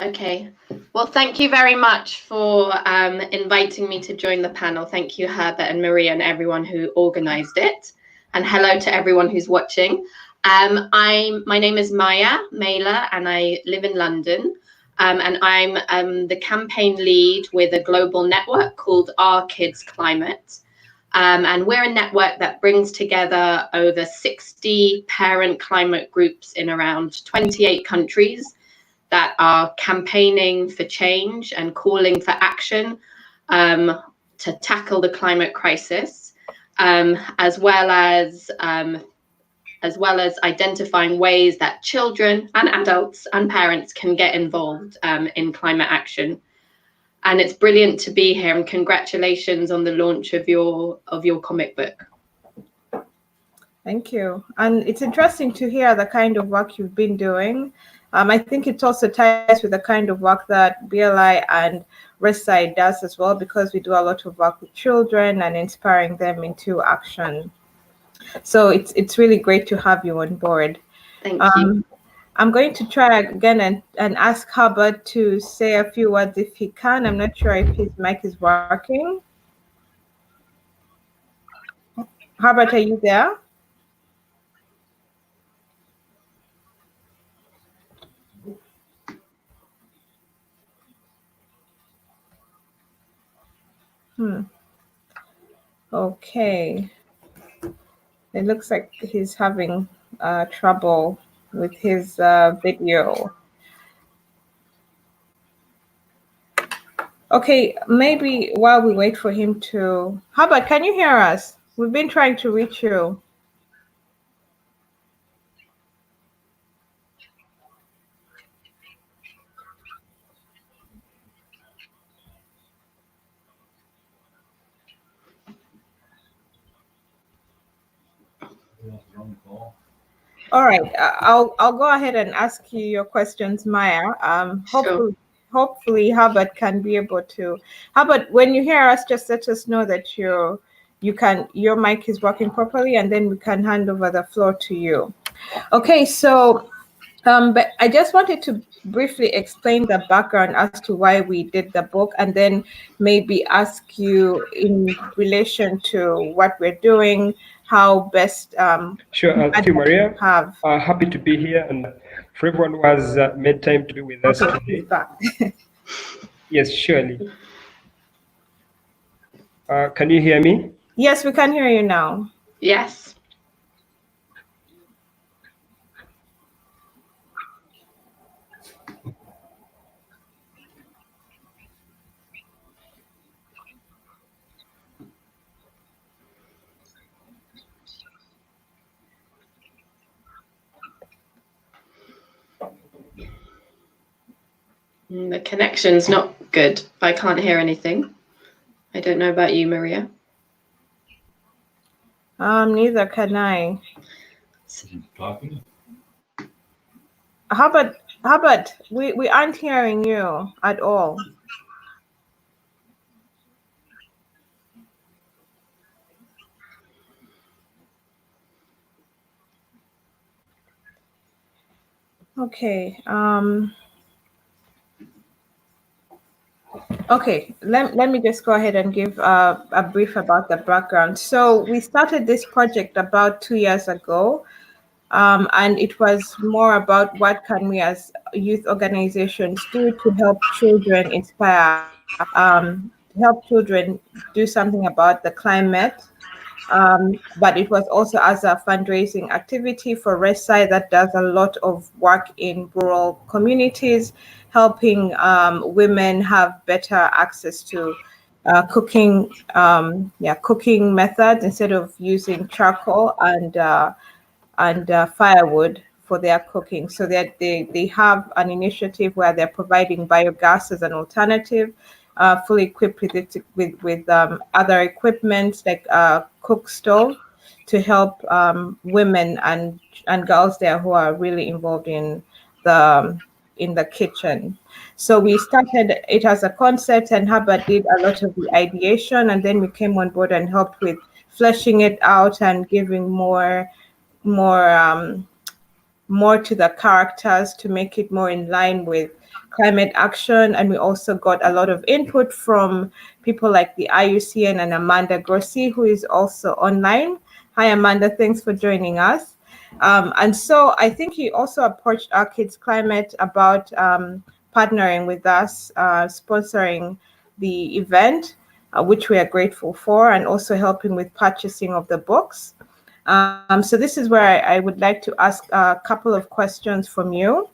Okay. Well, thank you very much for inviting me to join the panel. Thank you, Herbert and Maria and everyone who organized it. And hello to everyone who's watching. My name is Maya Mailer, and I live in London. And I'm the campaign lead with a global network called Kids Climate. And we're a network that brings together over 60 parent climate groups in around 28 countries that are campaigning for change and calling for action to tackle the climate crisis, as well as identifying ways that children and adults and parents can get involved in climate action. And it's brilliant to be here, and congratulations on the launch of your comic book. Thank you. And it's interesting to hear the kind of work you've been doing. I think it also ties with the kind of work that BLI and RESI does as well, because we do a lot of work with children and inspiring them into action. So it's really great to have you on board. Thank you. I'm going to try again and ask Herbert to say a few words if he can. I'm not sure if his mic is working. Herbert, are you there? Okay. It looks like he's having trouble with his video. Okay, maybe while we wait for him to... Herbert, can you hear us? We've been trying to reach you. All right, I'll go ahead and ask you your questions, Maya. Hopefully Herbert can be able to. Herbert, when you hear us, just let us know that your mic is working properly, and then we can hand over the floor to you. Okay, so but I just wanted to briefly explain the background as to why we did the book, and then maybe ask you in relation to what we're doing, how best. Sure, thank you, Maria. Happy to be here, and for everyone who has made time to be with us today. Yes, surely. Can you hear me? Yes, we can hear you now. Yes. The connection's not good. I can't hear anything. I don't know about you, Maria. Neither can I. Herbert, we aren't hearing you at all. Okay. Okay, let me just go ahead and give a brief about the background. So we started this project about 2 years ago, and it was more about what can we as youth organizations do to help children inspire, help children do something about the climate. But it was also as a fundraising activity for RESI that does a lot of work in rural communities, helping women have better access to cooking methods instead of using charcoal and firewood for their cooking. So that they have an initiative where they're providing biogas as an alternative, fully equipped with other equipment like cook stove to help women and girls there who are really involved in the kitchen. So we started it as a concept, and Herbert did a lot of the ideation, and then we came on board and helped with fleshing it out and giving more more to the characters to make it more in line with climate action. And we also got a lot of input from people like the IUCN and Amanda Grossi, who is also online. Hi, Amanda, thanks for joining us. And so I think he also approached our Kids Climate about partnering with us, sponsoring the event, which we are grateful for, and also helping with purchasing of the books. So this is where I would like to ask a couple of questions from you.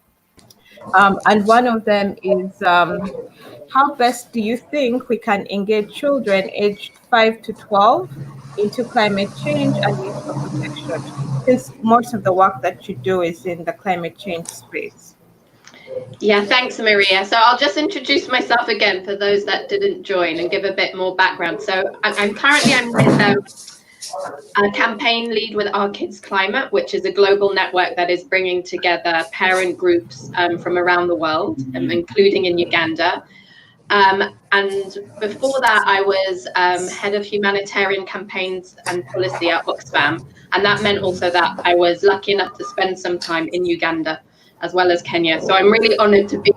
And one of them is, how best do you think we can engage children aged 5 to 12 into climate change and nature protection, since most of the work that you do is in the climate change space? Yeah, thanks, Maria. So I'll just introduce myself again for those that didn't join and give a bit more background. So I'm with a campaign lead with our Kids Climate, which is a global network that is bringing together parent groups from around the world, including in Uganda. And before that, I was head of humanitarian campaigns and policy at Oxfam. And that meant also that I was lucky enough to spend some time in Uganda as well as Kenya. So I'm really honored to be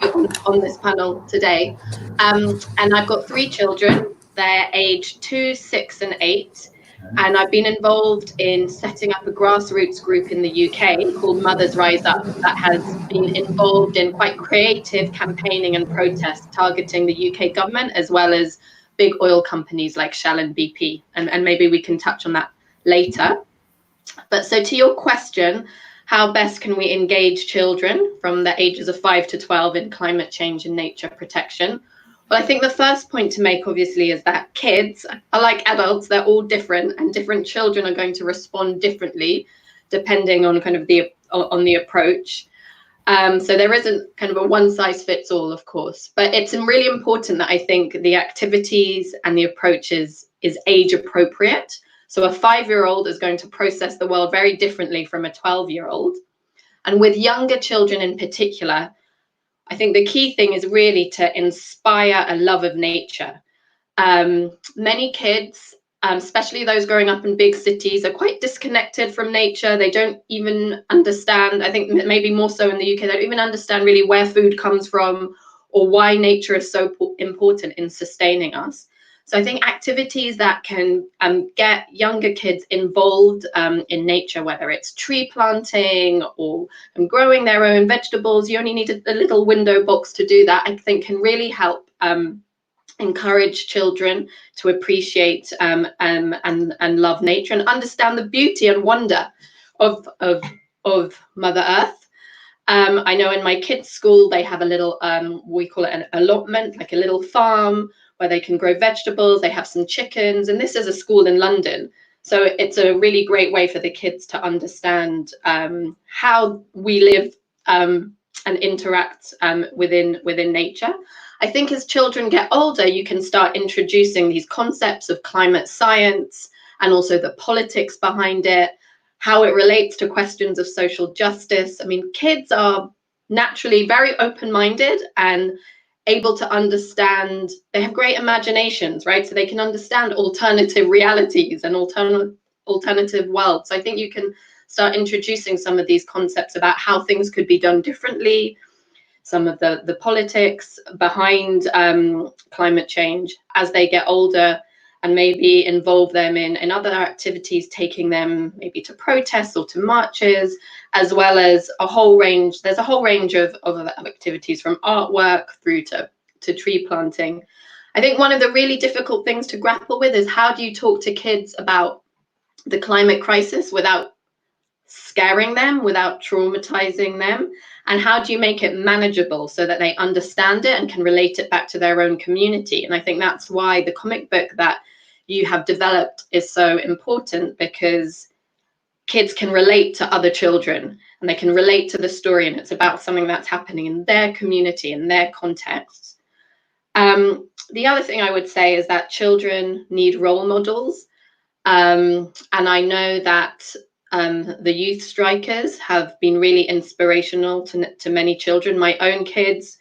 on this panel today. And I've got 3 children. They're aged 2, 6, and 8. And I've been involved in setting up a grassroots group in the UK called Mothers Rise Up that has been involved in quite creative campaigning and protests targeting the UK government as well as big oil companies like Shell and BP. And maybe we can touch on that later. But so to your question, how best can we engage children from the ages of 5 to 12 in climate change and nature protection? Well, I think the first point to make, obviously, is that kids are like adults. They're all different, and different children are going to respond differently depending on kind of the approach. So there isn't kind of a one size fits all, of course, but it's really important that I think the activities and the approaches is age appropriate. So a 5-year-old is going to process the world very differently from a 12-year-old. And with younger children in particular, I think the key thing is really to inspire a love of nature. Many kids, especially those growing up in big cities, are quite disconnected from nature. They don't even understand, I think maybe more so in the UK, they don't even understand really where food comes from or why nature is so important in sustaining us. So I think activities that can get younger kids involved in nature, whether it's tree planting or growing their own vegetables, you only need a little window box to do that, I think can really help encourage children to appreciate and love nature and understand the beauty and wonder of Mother Earth. I know in my kids' school, they have a little, we call it an allotment, like a little farm where they can grow vegetables. They have some chickens, and this is a school in London. So it's a really great way for the kids to understand how we live and interact within nature. I think as children get older, you can start introducing these concepts of climate science and also the politics behind it, how it relates to questions of social justice. I mean, kids are naturally very open-minded and able to understand, they have great imaginations, right? So they can understand alternative realities and alternative worlds. So I think you can start introducing some of these concepts about how things could be done differently, some of the politics behind climate change as they get older, and maybe involve them in other activities, taking them maybe to protests or to marches, as well as a whole range. There's a whole range of activities from artwork through to tree planting. I think one of the really difficult things to grapple with is how do you talk to kids about the climate crisis without scaring them, without traumatizing them? And how do you make it manageable so that they understand it and can relate it back to their own community? And I think that's why the comic book that you have developed is so important, because kids can relate to other children and they can relate to the story, and it's about something that's happening in their community, in their context. The other thing I would say is that children need role models. And I know that the youth strikers have been really inspirational to many children. My own kids,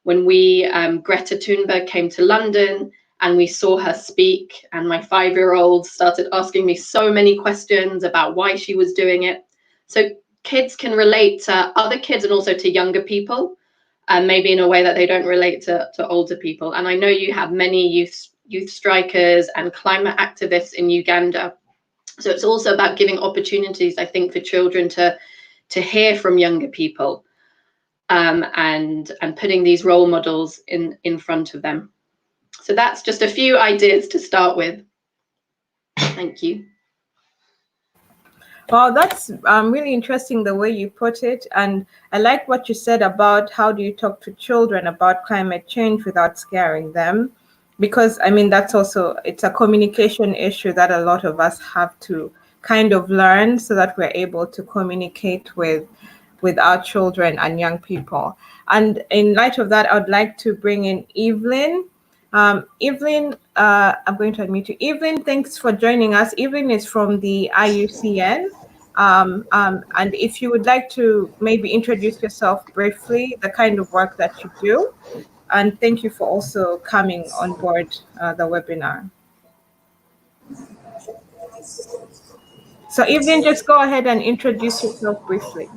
when Greta Thunberg came to London and we saw her speak, and my 5-year-old started asking me so many questions about why she was doing it. So kids can relate to other kids and also to younger people, and maybe in a way that they don't relate to older people. And I know you have many youth strikers and climate activists in Uganda. So it's also about giving opportunities, I think, for children to hear from younger people, and putting these role models in front of them. So that's just a few ideas to start with. Thank you. Well, that's really interesting the way you put it. And I like what you said about how do you talk to children about climate change without scaring them. Because, I mean, that's also, it's a communication issue that a lot of us have to kind of learn so that we're able to communicate with our children and young people. And in light of that, I would like to bring in Evelyn. Evelyn, I'm going to unmute you. Evelyn, thanks for joining us. Evelyn is from the IUCN. And if you would like to maybe introduce yourself briefly, the kind of work that you do. And thank you for also coming on board the webinar. So Evelyn, just go ahead and introduce yourself briefly.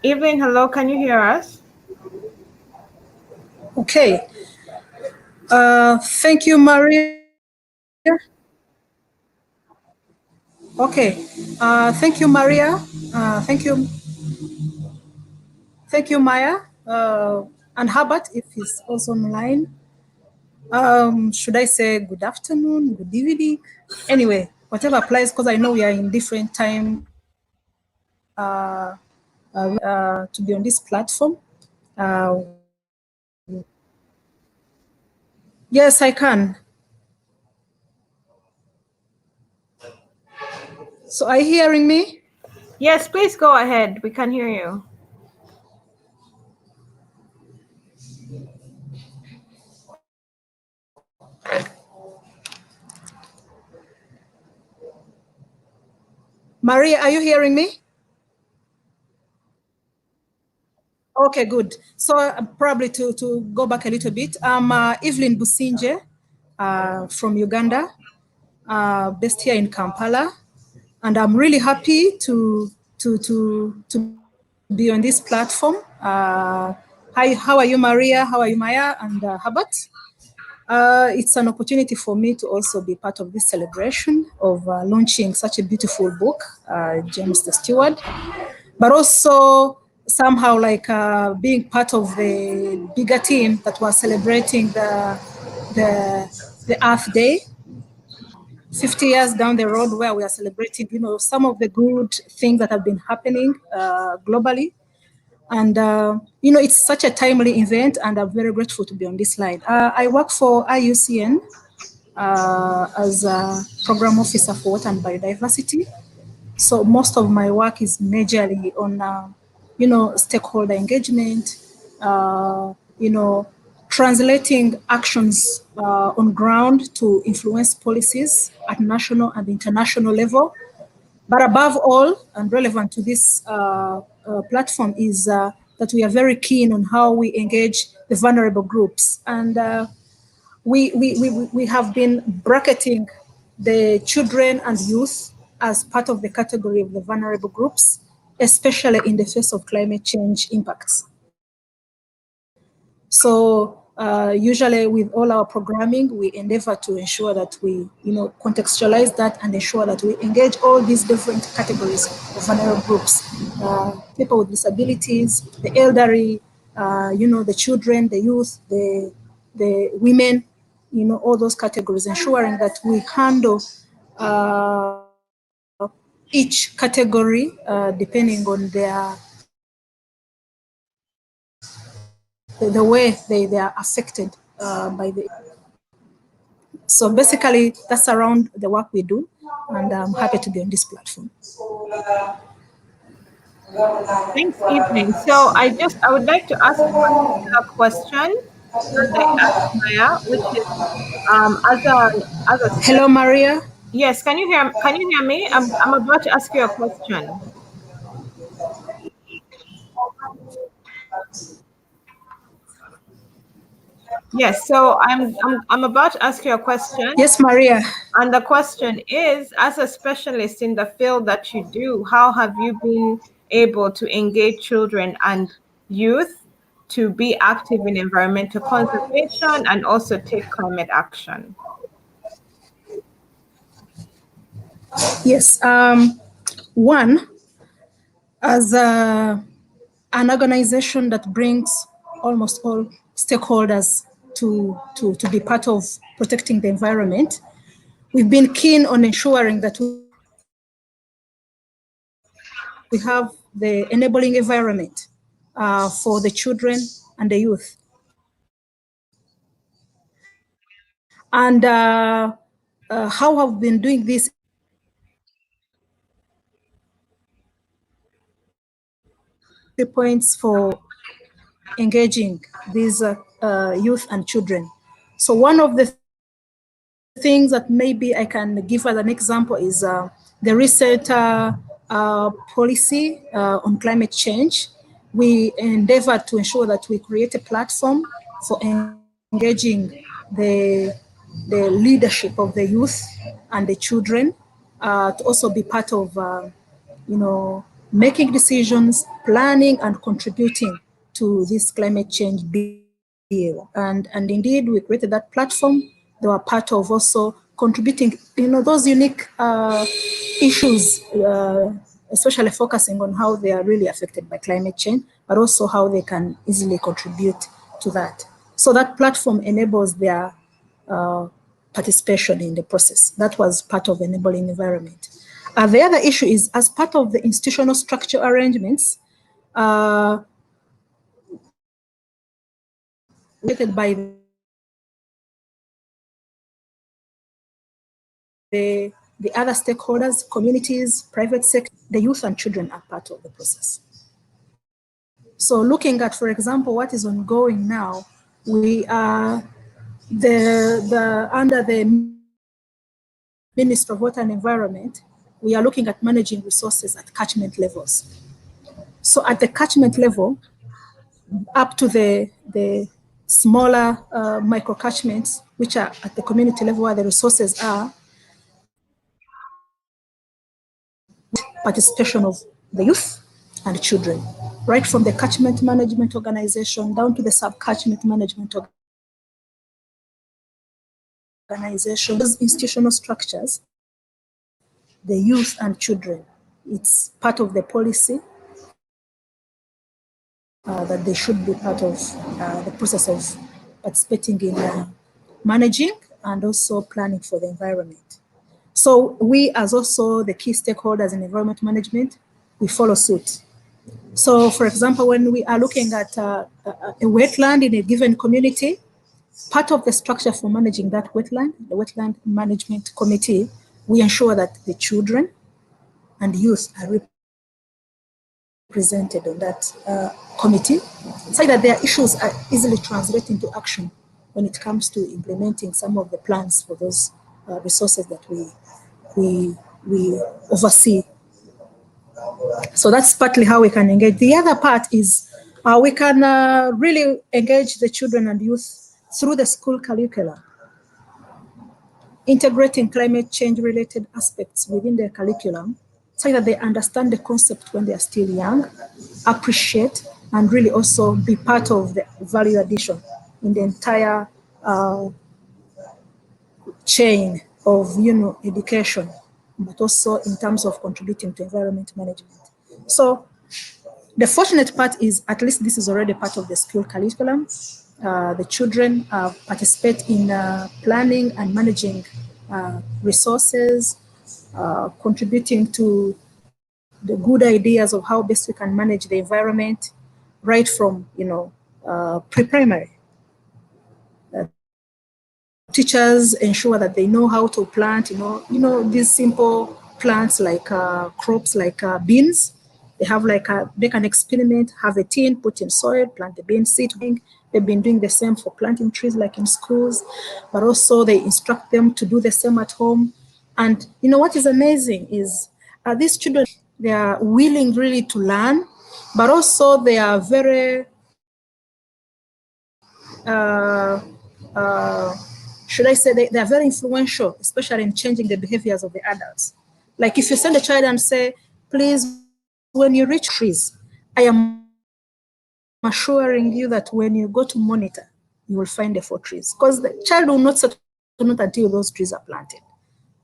Evelyn, hello, can you hear us? Okay. Thank you, Maria. Okay. Thank you, Maria. Thank you, Maya. And Herbert, if he's also online. Should I say good afternoon, good evening? Anyway, whatever applies, because I know we are in different time to be on this platform. Yes, I can. So are you hearing me? Yes, please go ahead. We can hear you. Maria, are you hearing me? Okay, good. So probably to go back a little bit, I'm Evelyn Businje from Uganda, based here in Kampala, and I'm really happy to be on this platform. Hi, how are you, Maria? How are you, Maya and Herbert? It's an opportunity for me to also be part of this celebration of launching such a beautiful book, James the Steward, but also somehow like being part of the bigger team that was celebrating the Earth Day 50 years down the road, where we are celebrating, you know, some of the good things that have been happening globally. And, you know, it's such a timely event, and I'm very grateful to be on this line. I work for IUCN as a program officer for water and biodiversity. So most of my work is majorly on, you know, stakeholder engagement, you know, translating actions on ground to influence policies at national and international level. But above all, and relevant to this platform, is that we are very keen on how we engage the vulnerable groups. And we have been bracketing the children and youth as part of the category of the vulnerable groups, especially in the face of climate change impacts. So usually with all our programming, we endeavor to ensure that we, you know, contextualize that and ensure that we engage all these different categories of vulnerable groups, people with disabilities, the elderly, you know, the children, the youth, the women, you know, all those categories, ensuring that we handle each category depending on their the way they are affected by the. So basically, that's around the work we do, and I'm happy to be on this platform. Thanks, Evelyn. So I would like to ask a question that I asked Maya, which is as a Hello, Maria. Yes, can you hear me? I'm about to ask you a question. Yes, so I'm about to ask you a question. Yes, Maria. And the question is, as a specialist in the field that you do, how have you been able to engage children and youth to be active in environmental conservation and also take climate action? Yes. One, as an organization that brings almost all stakeholders to be part of protecting the environment, we've been keen on ensuring that we have the enabling environment for the children and the youth. And how I've been doing this points for engaging these youth and children. So one of the things that maybe I can give as an example is the recent policy on climate change. We endeavored to ensure that we create a platform for engaging the leadership of the youth and the children to also be part of, making decisions, planning, and contributing to this climate change bill. And indeed, we created that platform. They were part of also contributing, those unique issues, especially focusing on how they are really affected by climate change, but also how they can easily contribute to that. So that platform enables their participation in the process. That was part of enabling environment. The other issue is, as part of the institutional structure arrangements, created by the other stakeholders, communities, private sector, the youth and children are part of the process. So looking at, for example, what is ongoing now, we are under the Ministry of Water and Environment, we are looking at managing resources at catchment levels. So at the catchment level, up to the smaller micro catchments, which are at the community level where the resources are, participation of the youth and children, right from the catchment management organization down to the sub-catchment management organization. Those institutional structures, the youth and children, it's part of the policy that they should be part of the process of participating in managing and also planning for the environment. So we, as also the key stakeholders in environment management, we follow suit. So for example, when we are looking at a wetland in a given community, part of the structure for managing that wetland, the wetland management committee, we ensure that the children and youth are represented on that committee, so that their issues are easily translated into action when it comes to implementing some of the plans for those resources that we oversee. So that's partly how we can engage. The other part is we can really engage the children and youth through the school curriculum, integrating climate change related aspects within their curriculum so that they understand the concept when they are still young, appreciate, and really also be part of the value addition in the entire chain of education, but also in terms of contributing to environment management. So the fortunate part is, at least this is already part of the school curriculum. The children participate in planning and managing resources, contributing to the good ideas of how best we can manage the environment, right from pre-primary. Teachers ensure that they know how to plant, these simple plants like crops like beans. They have they can experiment, have a tin, put in soil, plant the bean seed. They've been doing the same for planting trees like in schools, but also they instruct them to do the same at home. And what is amazing is these children, they are willing really to learn, but also they are very should I say, they are very influential, especially in changing the behaviors of the adults. Like if you send a child and say, please, when you reach trees, I am assuring you that when you go to monitor, you will find the 4 trees, because the child will not settle until those trees are planted.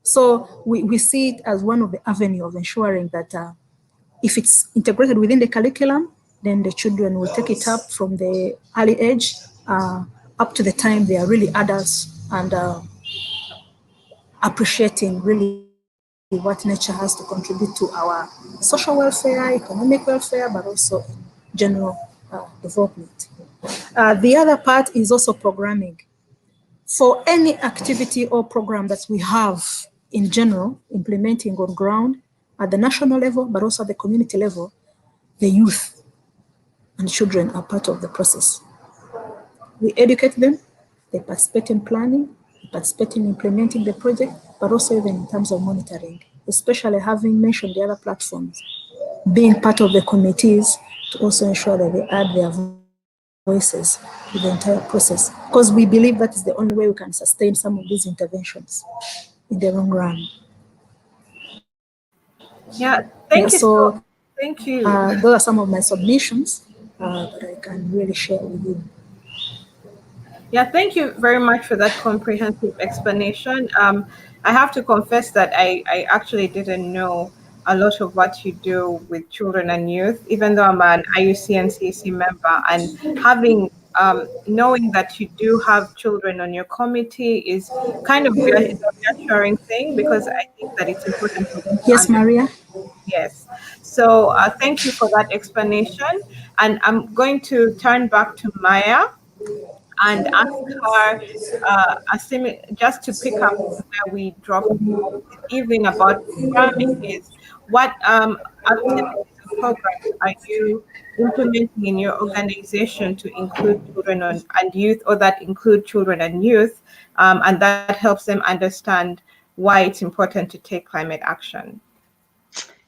So we see it as one of the avenues of ensuring that if it's integrated within the curriculum, then the children will take it up from the early age up to the time they are really adults and appreciating really what nature has to contribute to our social welfare, economic welfare, but also general development. The other part is also programming. For any activity or program that we have in general, implementing on ground at the national level, but also at the community level, the youth and children are part of the process. We educate them, they participate in planning, they participate in implementing the project, but also even in terms of monitoring, especially having mentioned the other platforms, being part of the committees to also ensure that they add their voices to the entire process, because we believe that is the only way we can sustain some of these interventions in the long run. Yeah, thank you. Thank you. Those are some of my submissions that I can really share with you. Yeah, thank you very much for that comprehensive explanation. I have to confess that I actually didn't know a lot of what you do with children and youth, even though I'm an IUCN CAC member, and having knowing that you do have children on your committee is kind of a reassuring thing, because I think that it's important for them to Yes, Maria. Yes. So thank you for that explanation. And I'm going to turn back to Maya and ask her, just to pick up where we dropped this evening about programming, is what activities and programs are you implementing in your organization to include children and youth, or that include children and youth, and that helps them understand why it's important to take climate action?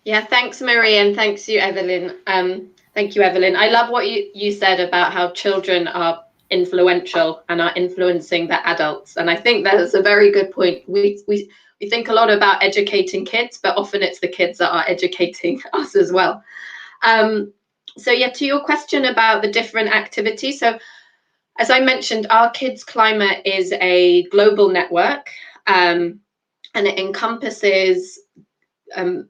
Yeah, thanks, Marie, and thanks you, Evelyn. Thank you, Evelyn. I love what you said about how children are influential and are influencing the adults. And I think that's a very good point. We think a lot about educating kids, but often it's the kids that are educating us as well. So yeah, to your question about the different activities. So as I mentioned, our Kids Climate is a global network, and it encompasses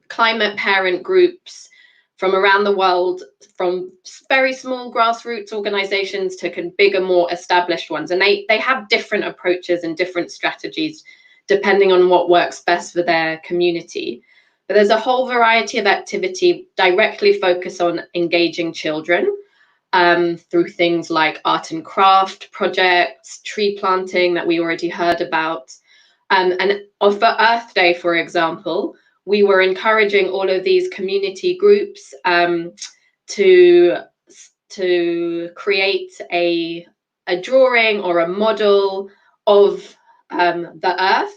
climate parent groups from around the world, from very small grassroots organizations to bigger, more established ones. And they have different approaches and different strategies depending on what works best for their community. But there's a whole variety of activity directly focused on engaging children through things like art and craft projects, tree planting that we already heard about. And for Earth Day, for example, we were encouraging all of these community groups to create a drawing or a model of the Earth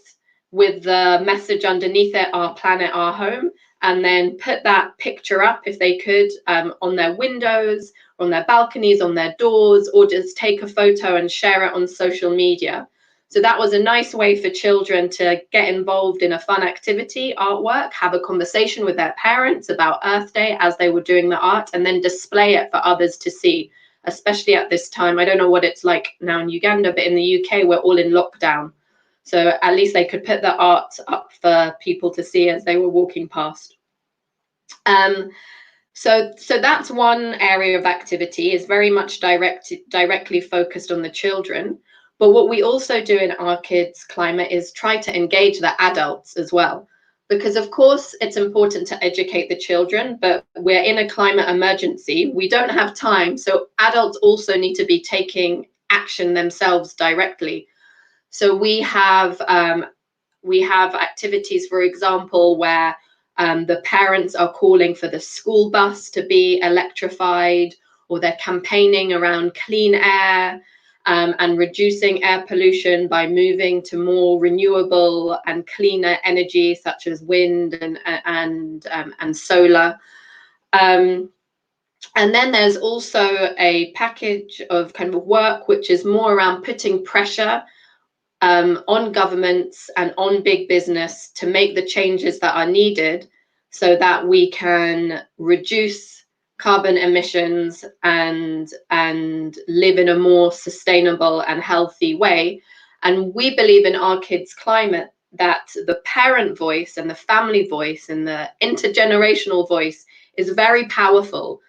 with the message underneath it, our planet, our home, and then put that picture up, if they could, on their windows, on their balconies, on their doors, or just take a photo and share it on social media. So that was a nice way for children to get involved in a fun activity, artwork, have a conversation with their parents about Earth Day as they were doing the art, and then display it for others to see, especially at this time. I don't know what it's like now in Uganda, but in the UK, we're all in lockdown. So at least they could put the art up for people to see as they were walking past. So that's one area of activity, is very much directly focused on the children. But what we also do in our Kids Climate is try to engage the adults as well. Because of course it's important to educate the children, but we're in a climate emergency. We don't have time. So adults also need to be taking action themselves directly. So we have activities, for example, where the parents are calling for the school bus to be electrified, or they're campaigning around clean air and reducing air pollution by moving to more renewable and cleaner energy, such as wind and solar. And then there's also a package of kind of work which is more around putting pressure on governments and on big business to make the changes that are needed so that we can reduce carbon emissions and live in a more sustainable and healthy way. And we believe in our Kids Climate that the parent voice and the family voice and the intergenerational voice is very powerful,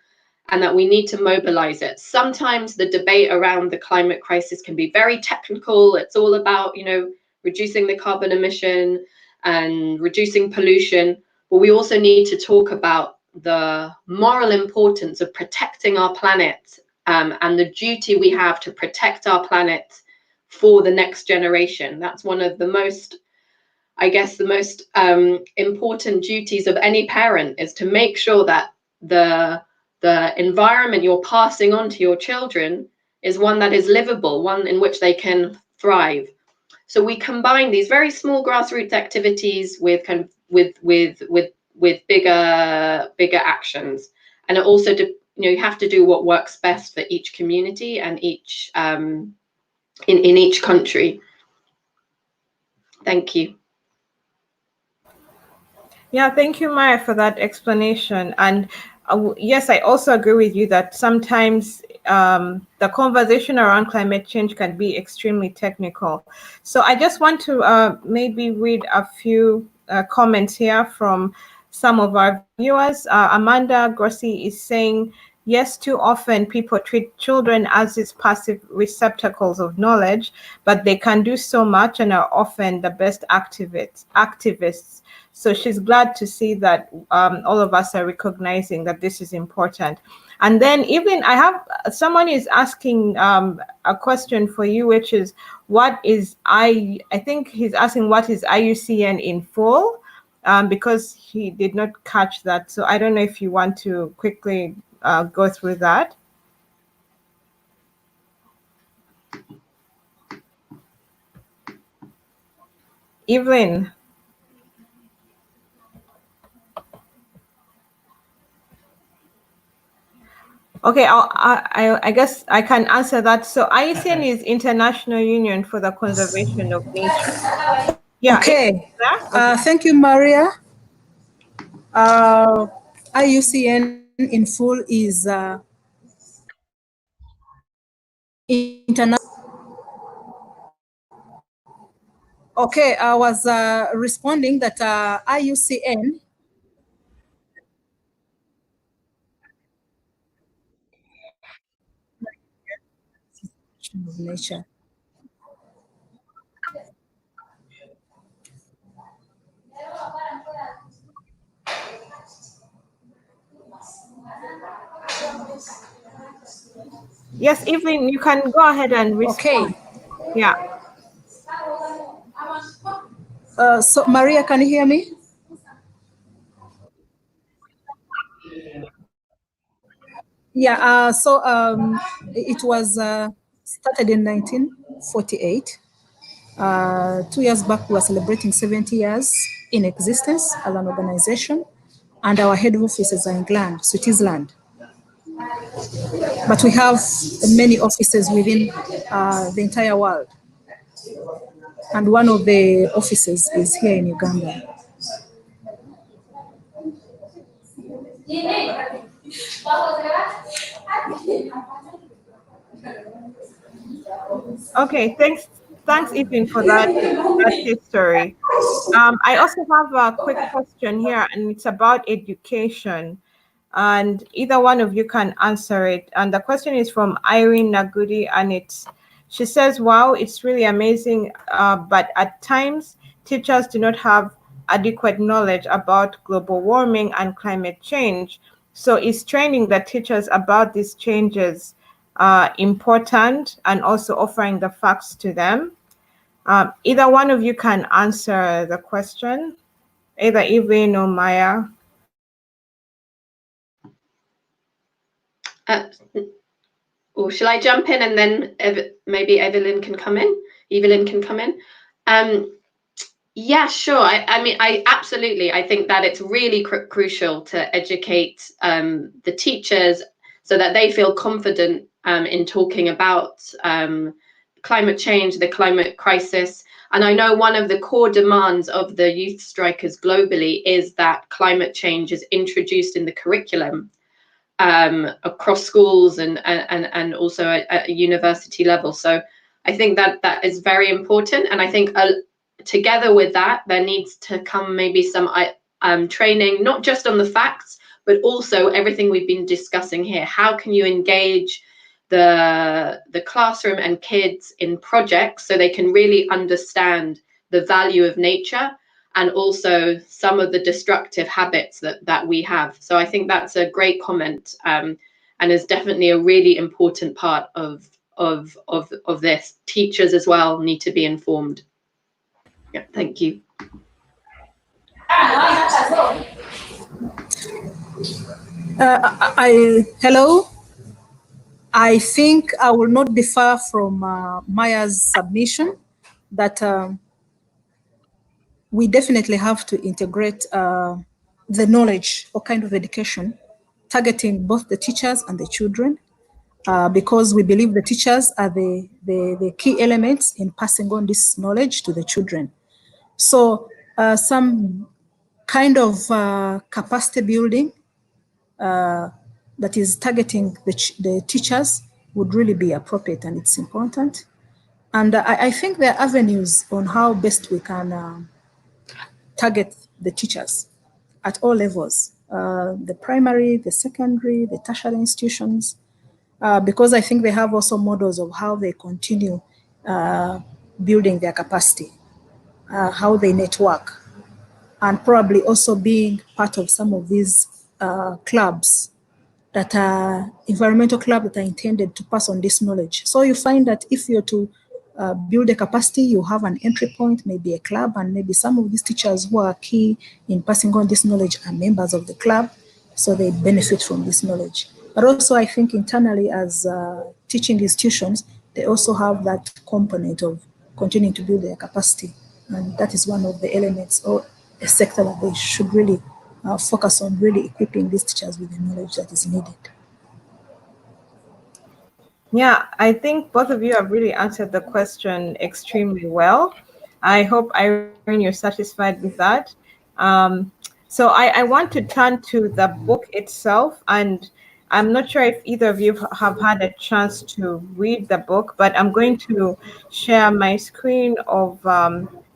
and that we need to mobilize it. Sometimes the debate around the climate crisis can be very technical. It's all about, you know, reducing the carbon emission and reducing pollution. But we also need to talk about the moral importance of protecting our planet, and the duty we have to protect our planet for the next generation. That's one of the most, I guess, the most important duties of any parent, is to make sure that the environment you're passing on to your children is one that is livable, one in which they can thrive. So we combine these very small grassroots activities with kind of with bigger actions, and it also you know, you have to do what works best for each community and each in each country. Thank you. Yeah, thank you, Maya, for that explanation. And yes, I also agree with you that sometimes the conversation around climate change can be extremely technical. So I just want to maybe read a few comments here from some of our viewers. Amanda Grossi is saying, yes, too often people treat children as these passive receptacles of knowledge, but they can do so much and are often the best activists. So she's glad to see that all of us are recognizing that this is important. And then even I have, someone is asking a question for you, which is, what is I think he's asking what is IUCN in full, because he did not catch that. So I don't know if you want to quickly go through that. Evelyn. Okay, I guess I can answer that. So IUCN is International Union for the Conservation of Nature. Yeah. Okay. Thank you, Maria. IUCN in full is international. Okay, I was responding that IUCN of nature. Yes, Evelyn, you can go ahead and respond. Okay. Yeah. So Maria, can you hear me? Yeah, it was started in 1948. 2 years back, we were celebrating 70 years in existence as an organization, and our head office is in England, Switzerland. But we have many offices within the entire world. And one of the offices is here in Uganda. Okay, thanks, Evelyn, for that history. I also have a quick question here, and it's about education. And either one of you can answer it. And the question is from Irene Nagudi, and she says, wow, it's really amazing, but at times teachers do not have adequate knowledge about global warming and climate change. So is training the teachers about these changes important, and also offering the facts to them? Either one of you can answer the question, either Evelyn or Maya. Or shall I jump in and then maybe Evelyn can come in? Yeah, sure. I mean, I absolutely. I think that it's really crucial to educate the teachers so that they feel confident in talking about climate change, the climate crisis. And I know one of the core demands of the youth strikers globally is that climate change is introduced in the curriculum across schools and also at a university level. So I think that is very important. And I think together with that, there needs to come maybe some training, not just on the facts, but also everything we've been discussing here. How can you engage the classroom and kids in projects so they can really understand the value of nature and also some of the destructive habits that we have. So I think that's a great comment, and is definitely a really important part of this. Teachers as well need to be informed. Yeah, thank you. Hello. I think I will not differ from Maya's submission that we definitely have to integrate the knowledge or kind of education targeting both the teachers and the children, because we believe the teachers are the key elements in passing on this knowledge to the children. So some kind of capacity building that is targeting the teachers would really be appropriate, and it's important. And I think there are avenues on how best we can target the teachers at all levels, the primary, the secondary, the tertiary institutions, because I think they have also models of how they continue building their capacity, how they network, and probably also being part of some of these clubs that are environmental clubs that are intended to pass on this knowledge. So you find that if you're to build a capacity, you have an entry point, maybe a club, and maybe some of these teachers who are key in passing on this knowledge are members of the club, so they benefit from this knowledge. But also I think internally as teaching institutions, they also have that component of continuing to build their capacity. And that is one of the elements or a sector that they should really focus on, really equipping these teachers with the knowledge that is needed. Yeah, I think both of you have really answered the question extremely well. I hope, Irene, you're satisfied with that. So I want to turn to the book itself, and I'm not sure if either of you have had a chance to read the book, but I'm going to share my screen of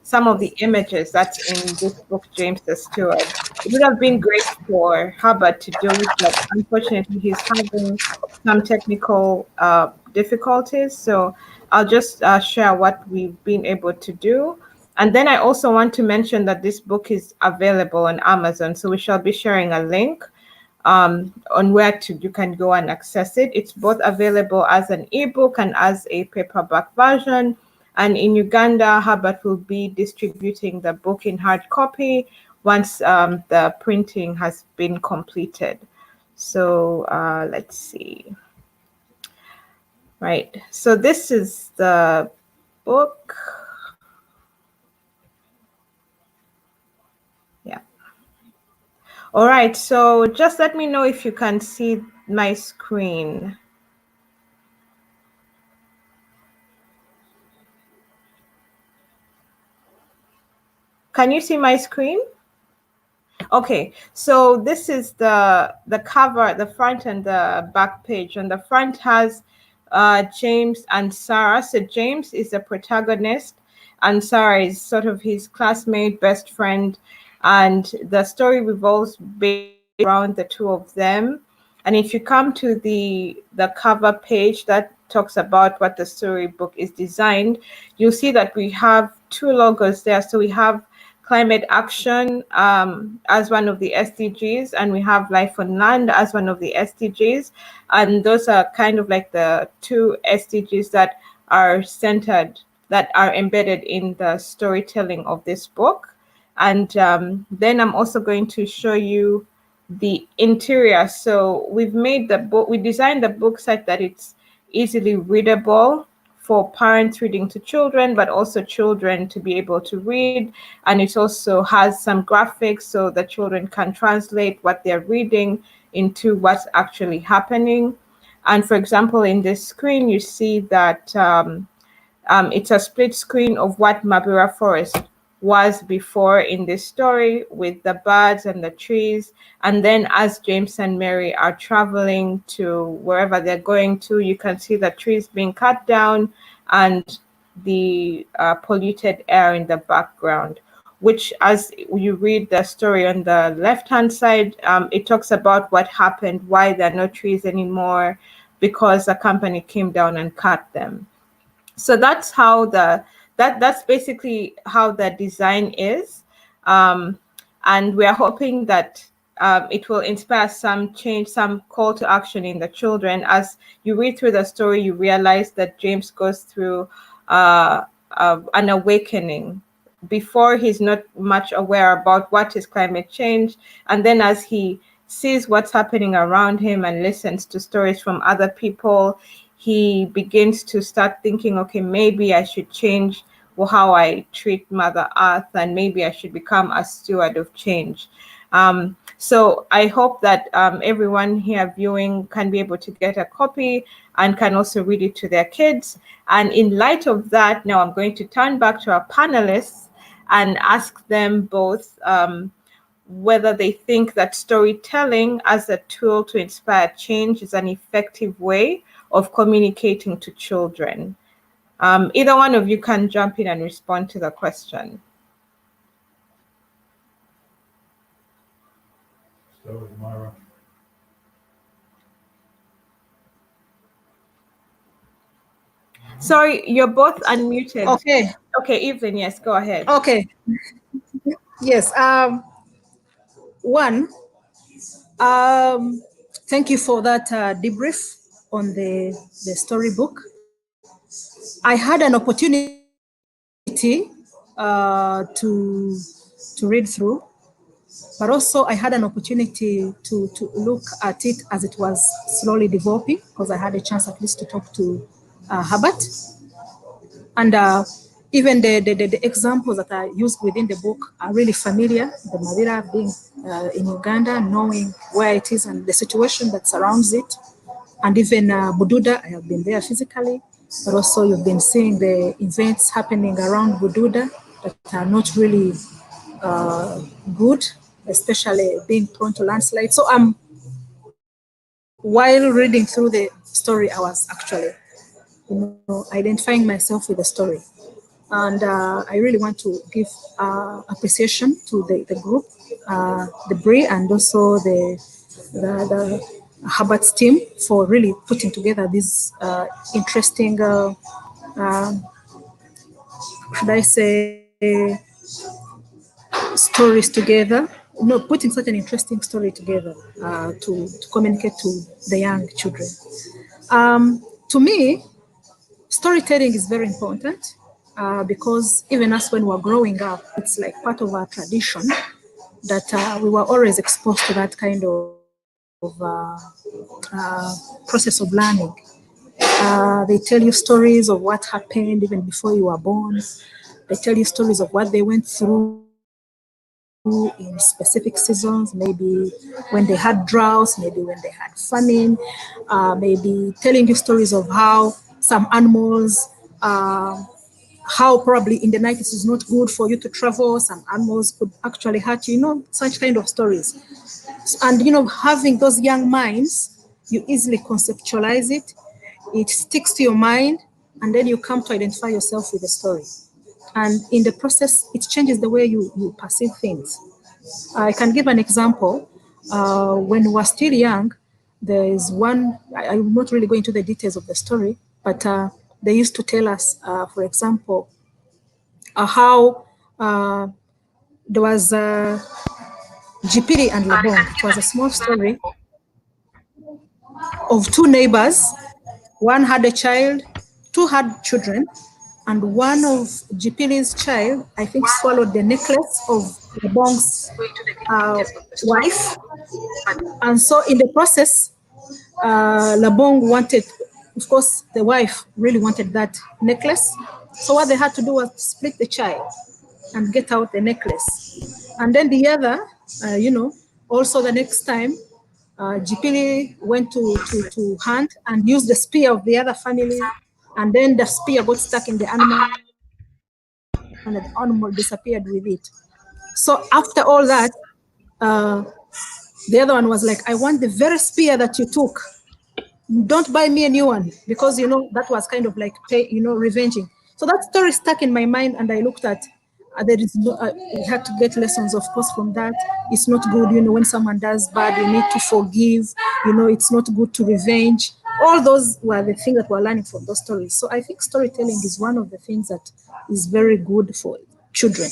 some of the images that's in this book, James the Steward. It would have been great for Herbert to do it, but unfortunately he's having some technical difficulties. So I'll just share what we've been able to do. And then I also want to mention that this book is available on Amazon. So we shall be sharing a link on where you can go and access it. It's both available as an ebook and as a paperback version. And in Uganda, Herbert will be distributing the book in hard copy once the printing has been completed. So let's see. Right, so this is the book. Yeah. All right, so just let me know if you can see my screen. Can you see my screen? Okay, so this is the cover, the front and the back page. And the front has James and Sarah. So James is the protagonist, and Sarah is sort of his classmate, best friend. And the story revolves around the two of them. And if you come to the cover page that talks about what the storybook is designed, you'll see that we have two logos there. So we have climate action as one of the SDGs, and we have life on land as one of the SDGs. And those are kind of like the two SDGs that are centered, that are embedded in the storytelling of this book. And then I'm also going to show you the interior. So we've made the book, we designed the book such that it's easily readable for parents reading to children, but also children to be able to read. And it also has some graphics so the children can translate what they're reading into what's actually happening. And for example, in this screen, you see that it's a split screen of what Mabira Forest was before in this story, with the birds and the trees. And then as James and Mary are traveling to wherever they're going to, you can see the trees being cut down and the polluted air in the background, which, as you read the story on the left-hand side, it talks about what happened, why there are no trees anymore, because a company came down and cut them. So that's how that's basically how the design is. And we are hoping that it will inspire some change, some call to action in the children. As you read through the story, you realize that James goes through an awakening. Before, he's not much aware about what is climate change. And then as he sees what's happening around him and listens to stories from other people, he begins to start thinking, okay, maybe I should change how I treat Mother Earth, and maybe I should become a steward of change. So I hope that everyone here viewing can be able to get a copy and can also read it to their kids. And in light of that, now I'm going to turn back to our panelists and ask them both whether they think that storytelling as a tool to inspire change is an effective way of communicating to children. Either one of you can jump in and respond to the question. So, Myra. Sorry, you're both unmuted. Okay. Okay, Evelyn, yes, go ahead. Okay. Yes. One, thank you for that debrief on the storybook. I had an opportunity to read through, but also I had an opportunity to look at it as it was slowly developing, because I had a chance at least to talk to Herbert. And even the examples that are used within the book are really familiar. The Mabira being in Uganda, knowing where it is and the situation that surrounds it. And even Bududa, I have been there physically, but also you've been seeing the events happening around Bududa that are not really good, especially being prone to landslides. So while reading through the story, I was actually identifying myself with the story. And I really want to give appreciation to the group, the BRI, and also the Herbert's team for really putting together these interesting, should I say, stories together. No, putting such an interesting story together to communicate to the young children. To me, storytelling is very important because even us when we were growing up, it's like part of our tradition that we were always exposed to that kind of process of learning. They tell you stories of what happened even before you were born. They tell you stories of what they went through in specific seasons, maybe when they had droughts, maybe when they had famine, maybe telling you stories of how some animals, how probably in the night it is not good for you to travel, some animals could actually hurt you, such kind of stories. And, having those young minds, you easily conceptualize it, it sticks to your mind, and then you come to identify yourself with the story. And in the process, it changes the way you perceive things. I can give an example. When we were still young, there is one, I will not really go into the details of the story, but they used to tell us, for example, how there was Jipiri and Labong. It was a small story of two neighbors. One had a child, two had children, and one of Jipiri's child, I think, swallowed the necklace of Labong's wife. And so in the process, Labong wanted, of course, the wife really wanted that necklace. So what they had to do was split the child and get out the necklace. And then the other, also the next time, Jipili went to hunt and used the spear of the other family, and then the spear got stuck in the animal, and the animal disappeared with it. So after all that, the other one was like, I want the very spear that you took. Don't buy me a new one, because, you know, that was kind of like, revenging. So that story stuck in my mind, and I looked at, there is no, we had to get lessons, of course, from that. It's not good, you know, when someone does bad, you need to forgive, you know, it's not good to revenge. All those were the things that we're learning from those stories. So I think storytelling is one of the things that is very good for children,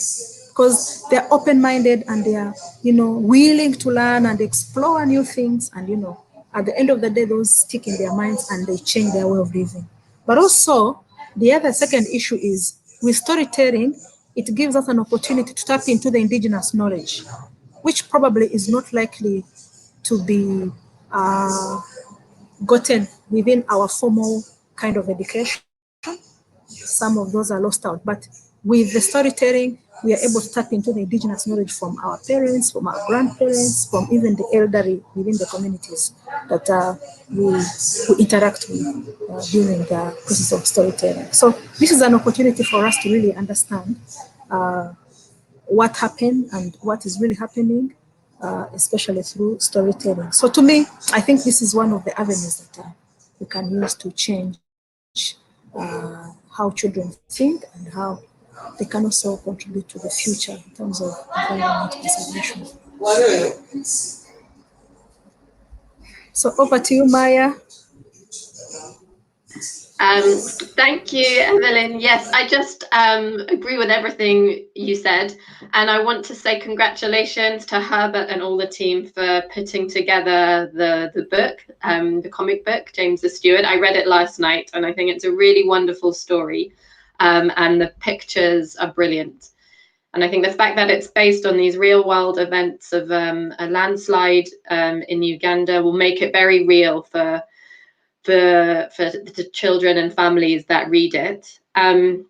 because they're open-minded and they are, you know, willing to learn and explore new things. And, you know, at the end of the day, those stick in their minds and they change their way of living. But also, the other second issue is with storytelling, it gives us an opportunity to tap into the indigenous knowledge, which probably is not likely to be gotten within our formal kind of education. Some of those are lost out. But with the storytelling, we are able to tap into the indigenous knowledge from our parents, from our grandparents, from even the elderly within the communities that we interact with during the process of storytelling. So this is an opportunity for us to really understand what happened and what is really happening, especially through storytelling. So to me, I think this is one of the avenues that we can use to change how children think and how they can also contribute to the future in terms of environment conservation. So over to you, Maya. Thank you, Evelyn. Yes, I just agree with everything you said. And I want to say congratulations to Herbert and all the team for putting together the book, the comic book, James the Steward. I read it last night, and I think it's a really wonderful story. And the pictures are brilliant. And I think the fact that it's based on these real world events of a landslide in Uganda will make it very real for the children and families that read it. I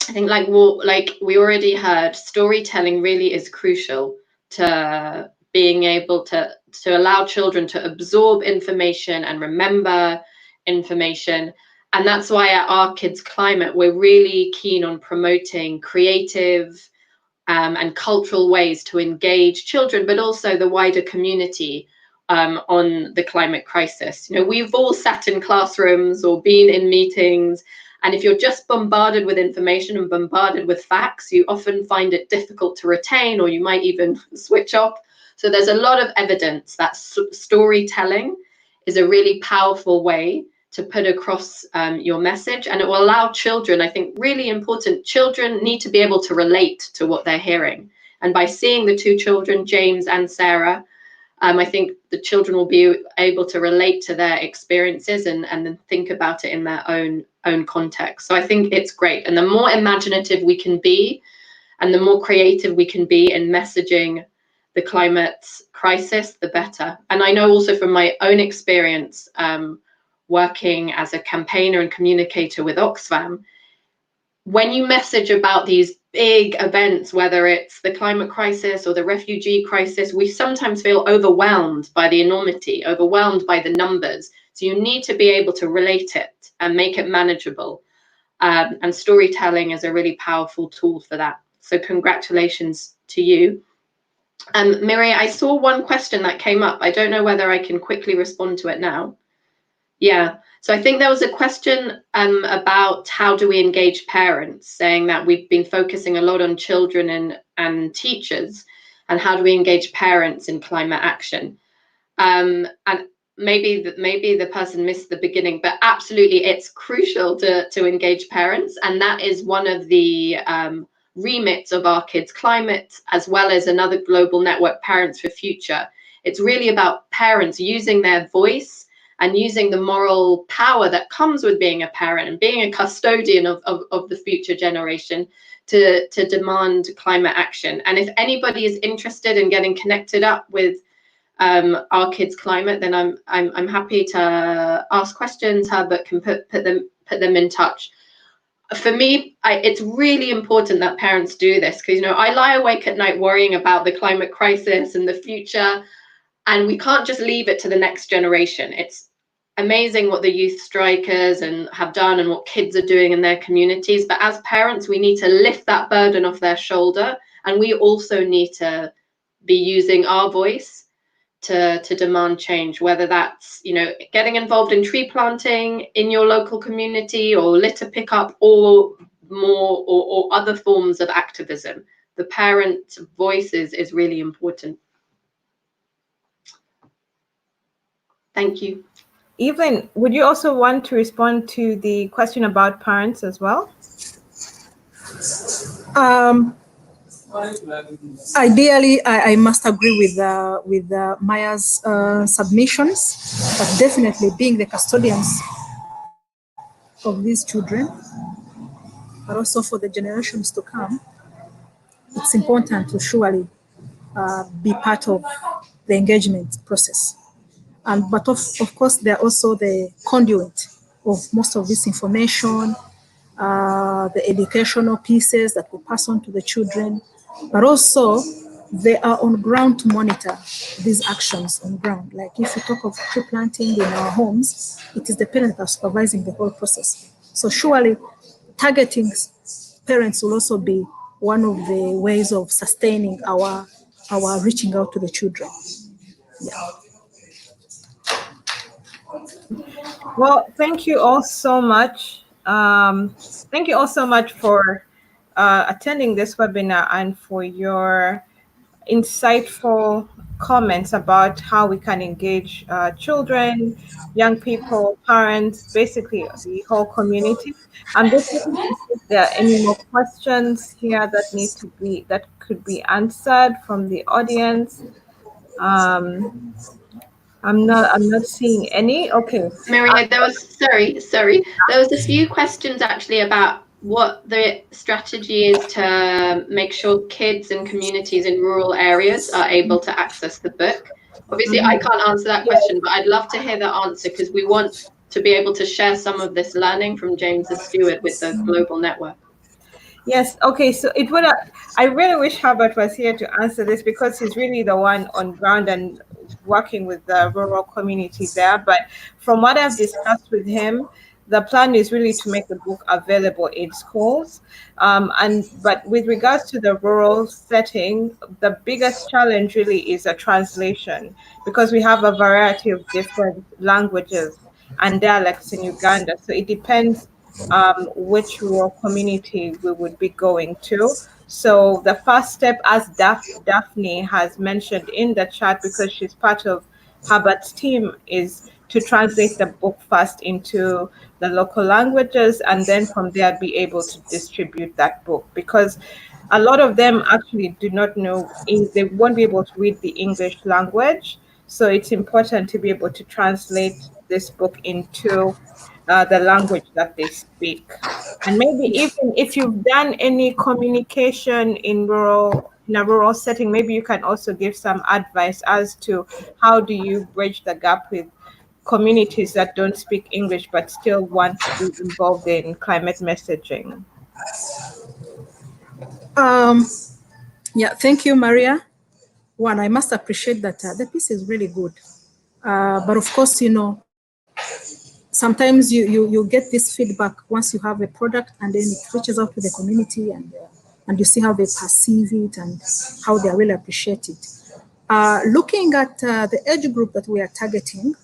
think like we already heard, storytelling really is crucial to being able to allow children to absorb information and remember information. And that's why at our Kids Climate, we're really keen on promoting creative and cultural ways to engage children, but also the wider community on the climate crisis. You know, we've all sat in classrooms or been in meetings, and if you're just bombarded with information and bombarded with facts, you often find it difficult to retain, or you might even switch off. So there's a lot of evidence that storytelling is a really powerful way to put across your message, and it will allow children, I think really important, children need to be able to relate to what they're hearing. And by seeing the two children, James and Sarah, I think the children will be able to relate to their experiences and then think about it in their own context. So I think it's great. And the more imaginative we can be and the more creative we can be in messaging the climate crisis, the better. And I know also from my own experience working as a campaigner and communicator with Oxfam, when you message about these big events, whether it's the climate crisis or the refugee crisis, we sometimes feel overwhelmed by the enormity, overwhelmed by the numbers. So you need to be able to relate it and make it manageable. And storytelling is a really powerful tool for that. So congratulations to you. Mireille, I saw one question that came up. I don't know whether I can quickly respond to it now. Yeah, so I think there was a question about how do we engage parents, saying that we've been focusing a lot on children and teachers, and how do we engage parents in climate action? And maybe the person missed the beginning, but absolutely it's crucial to engage parents, and that is one of the remits of our Kids Climate, as well as another global network, Parents for Future. It's really about parents using their voice and using the moral power that comes with being a parent and being a custodian of the future generation to demand climate action. And if anybody is interested in getting connected up with our Kids Climate, then I'm happy to ask questions. Herbert can put them in touch. For me, it's really important that parents do this, because, you know, I lie awake at night worrying about the climate crisis and the future. And we can't just leave it to the next generation. It's amazing what the youth strikers and have done and what kids are doing in their communities. But as parents, we need to lift that burden off their shoulder. And we also need to be using our voice to demand change, whether that's, you know, getting involved in tree planting in your local community or litter pickup or more or other forms of activism. The parent voice is really important. Thank you. Evelyn, would you also want to respond to the question about parents as well? Ideally, I must agree with Maya's submissions, but definitely being the custodians of these children, but also for the generations to come, it's important to surely be part of the engagement process. But of course, they're also the conduit of most of this information, the educational pieces that we pass on to the children, but also they are on ground to monitor these actions on ground. Like if you talk of tree planting in our homes, it is the parents that are supervising the whole process. So surely targeting parents will also be one of the ways of sustaining our reaching out to the children. Yeah. Well, thank you all so much. Thank you all so much for attending this webinar and for your insightful comments about how we can engage children, young people, parents, basically the whole community. I'm just looking to see if there are any more questions here that could be answered from the audience. I'm not seeing any. Okay. Maria, there was there was a few questions actually about what the strategy is to make sure kids and communities in rural areas are able to access the book. Obviously, I can't answer that question, but I'd love to hear the answer because we want to be able to share some of this learning from James and Steward with the global network. Yes. Okay. So it would. I really wish Herbert was here to answer this because he's really the one on ground and working with the rural community there. But from what I've discussed with him, the plan is really to make the book available in schools. But with regards to the rural setting, the biggest challenge really is a translation because we have a variety of different languages and dialects in Uganda. So it depends which rural community we would be going to. So the first step, as Daphne has mentioned in the chat, because she's part of Herbert's team, is to translate the book first into the local languages and then from there be able to distribute that book, because a lot of them actually do not know, they won't be able to read the English language. So it's important to be able to translate this book into the language that they speak. And maybe even if you've done any communication in a rural setting, maybe you can also give some advice as to how do you bridge the gap with communities that don't speak English but still want to be involved in climate messaging. Yeah, thank you, Maria. One, I must appreciate that the piece is really good. But of course, you know, sometimes you get this feedback once you have a product and then it reaches out to the community and you see how they perceive it and how they really appreciate it. Looking at the age group that we are targeting,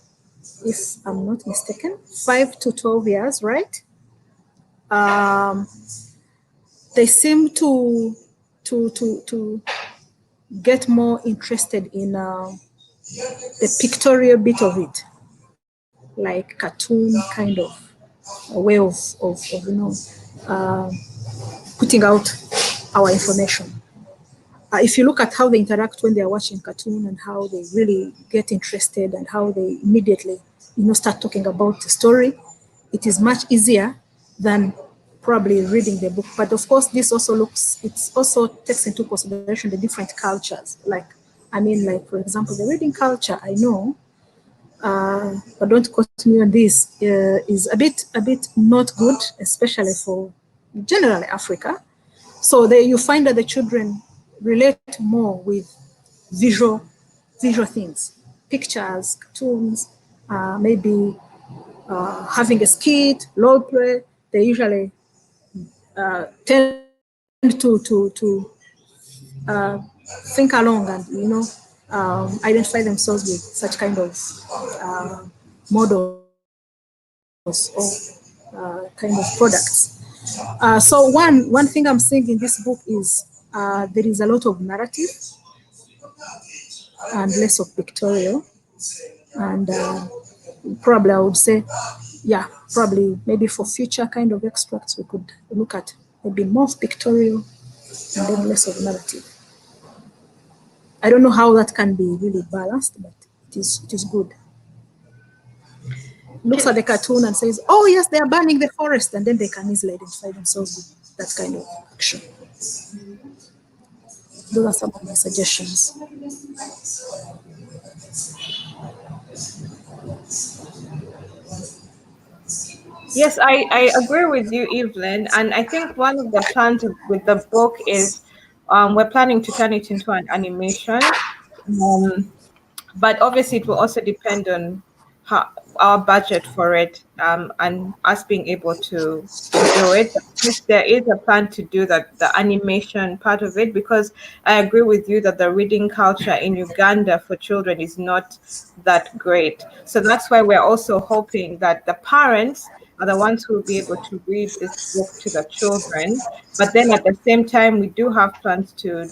if I'm not mistaken, 5 to 12 years, right? They seem to get more interested in the pictorial bit of it, like cartoon kind of a way of you know, putting out our information. If you look at how they interact when they are watching cartoon and how they really get interested and how they immediately, you know, start talking about the story, it is much easier than probably reading the book. But of course, this also takes into consideration the different cultures. Like, I mean, like, for example, the reading culture, I know, but don't quote me on this, is a bit not good, especially for generally Africa. So there you find that the children relate more with visual things. pictures, cartoons, maybe having a skit, role play. They usually tend to think along and identify themselves with such kind of models or kind of products. So one thing I'm seeing in this book is there is a lot of narrative and less of pictorial, and probably I would say, yeah, probably maybe for future kind of extracts we could look at maybe more pictorial and then less of narrative. I don't know how that can be really balanced, but it is good. Looks at the cartoon and says, oh yes, they are burning the forest, and then they can easily identify themselves with that kind of action. Those are some of my suggestions. Yes, I agree with you, Evelyn. And I think one of the plans with the book is we're planning to turn it into an animation. But obviously it will also depend on our budget for it and us being able to do it. If there is a plan to do that, the animation part of it, because I agree with you that the reading culture in Uganda for children is not that great. So that's why we're also hoping that the parents are the ones who will be able to read this book to the children. But then at the same time, we do have plans to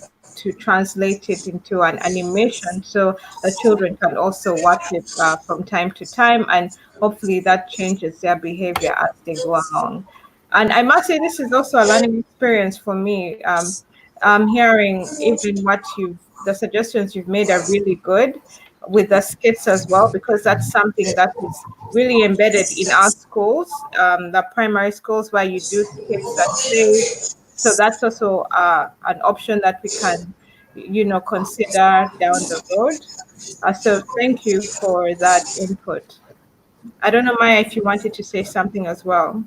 translate it into an animation so the children can also watch it from time to time, and hopefully that changes their behavior as they go along. And I must say this is also a learning experience for me. Hearing even the suggestions you've made are really good with the skits as well, because that's something that is really embedded in our schools, the primary schools, where you do skits that play. So that's also an option that we can, consider down the road. So thank you for that input. I don't know, Maya, if you wanted to say something as well.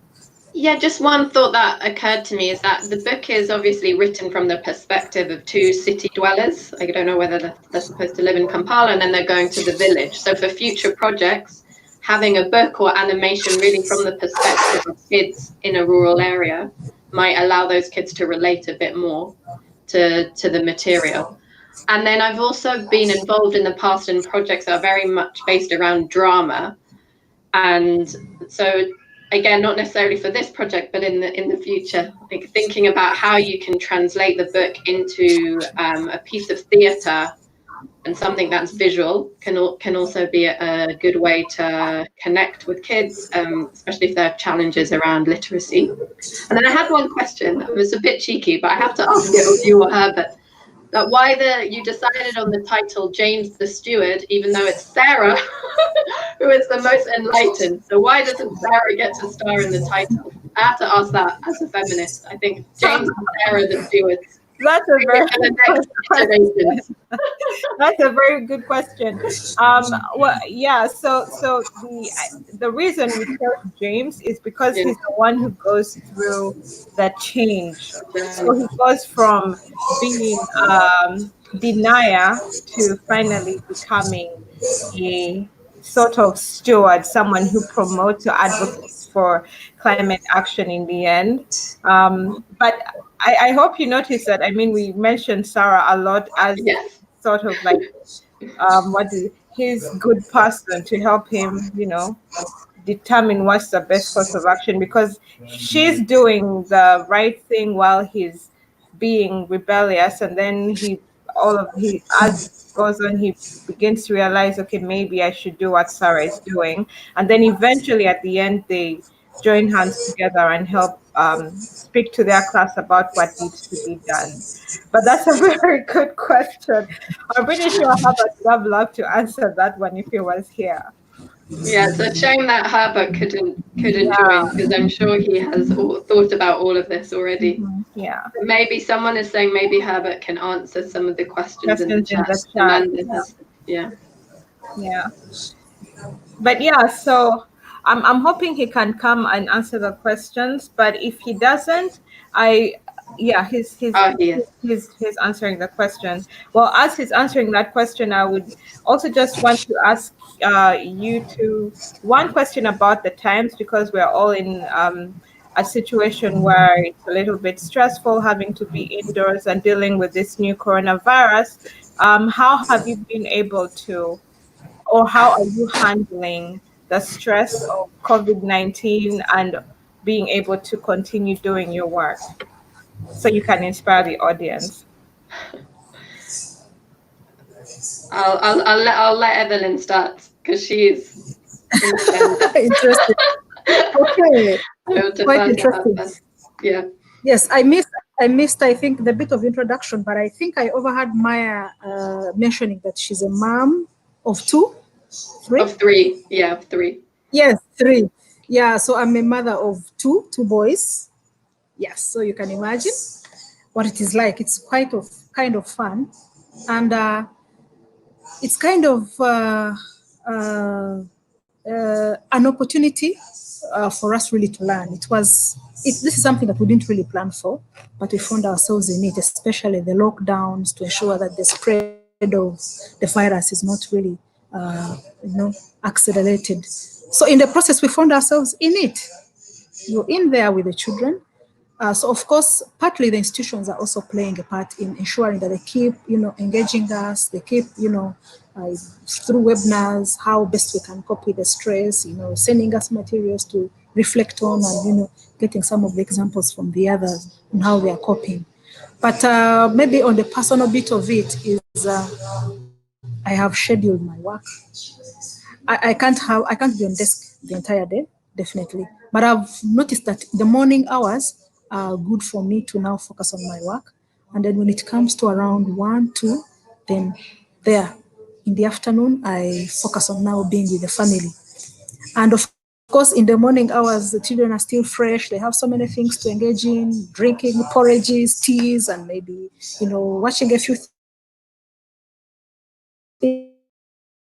Yeah, just one thought that occurred to me is that the book is obviously written from the perspective of two city dwellers. I don't know whether they're supposed to live in Kampala and then they're going to the village. So for future projects, having a book or animation really from the perspective of kids in a rural area might allow those kids to relate a bit more to the material. And then I've also been involved in the past in projects that are very much based around drama. And so again, not necessarily for this project, but in the future, I think thinking about how you can translate the book into a piece of theatre and something that's visual can also be a good way to connect with kids, especially if they have challenges around literacy. And then I had one question. It was a bit cheeky, but I have to ask it of you or Herbert. Why you decided on the title James the Steward, even though it's Sarah who is the most enlightened. So why doesn't Sarah get to star in the title? I have to ask that as a feminist. I think James and Sarah the Stewards. That's a very good question. That's a very good question. Well, yeah. So the reason we chose James is because he's the one who goes through the change. So he goes from being denier to finally becoming a sort of steward, someone who promotes or advocates for climate action in the end. But I hope you notice that, I mean, we mentioned Sarah a lot as sort of like, his good person to help him, determine what's the best course of action, because she's doing the right thing while he's being rebellious, and then as goes on, he begins to realize, okay, maybe I should do what Sarah is doing, and then eventually at the end they join hands together and help speak to their class about what needs to be done. But that's a very good question. I'm pretty sure Herbert would have loved to answer that one if he was here. Yeah, it's a shame that Herbert couldn't join, because I'm sure he has thought about all of this already. Yeah. But maybe someone is saying maybe Herbert can answer some of the questions in the chat. Yeah. But yeah, so I'm hoping he can come and answer the questions. But if he doesn't, Yeah, he's answering the question. Well, as he's answering that question, I would also just want to ask you to one question about the times, because we're all in a situation where it's a little bit stressful having to be indoors and dealing with this new coronavirus. How have you been able to, or how are you handling the stress of COVID-19 and being able to continue doing your work so you can inspire the audience? I'll let Evelyn start because she's interesting. Okay, quite interesting. Yeah. Yes, I missed I think the bit of introduction, but I think I overheard Maya mentioning that she's a mom of two. Three? Of three, yeah, of three. Yes, three. Yeah, so I'm a mother of two boys. Yes, so you can imagine what it is like. It's kind of fun, and it's kind of an opportunity for us really to learn. This is something that we didn't really plan for, but we found ourselves in it, especially the lockdowns, to ensure that the spread of the virus is not really, accelerated. So in the process, we found ourselves in it. You're in there with the children. So of course, partly the institutions are also playing a part in ensuring that they keep, engaging us. They keep, through webinars, how best we can cope with the stress, sending us materials to reflect on and, getting some of the examples from the others on how they are coping. But maybe on the personal bit of it is I have scheduled my work. I can't be on desk the entire day, definitely. But I've noticed that the morning hours are good for me to now focus on my work. And then when it comes to around 1, 2, then there in the afternoon, I focus on now being with the family. And of course, in the morning hours, the children are still fresh. They have so many things to engage in, drinking porridges, teas, and maybe, watching a few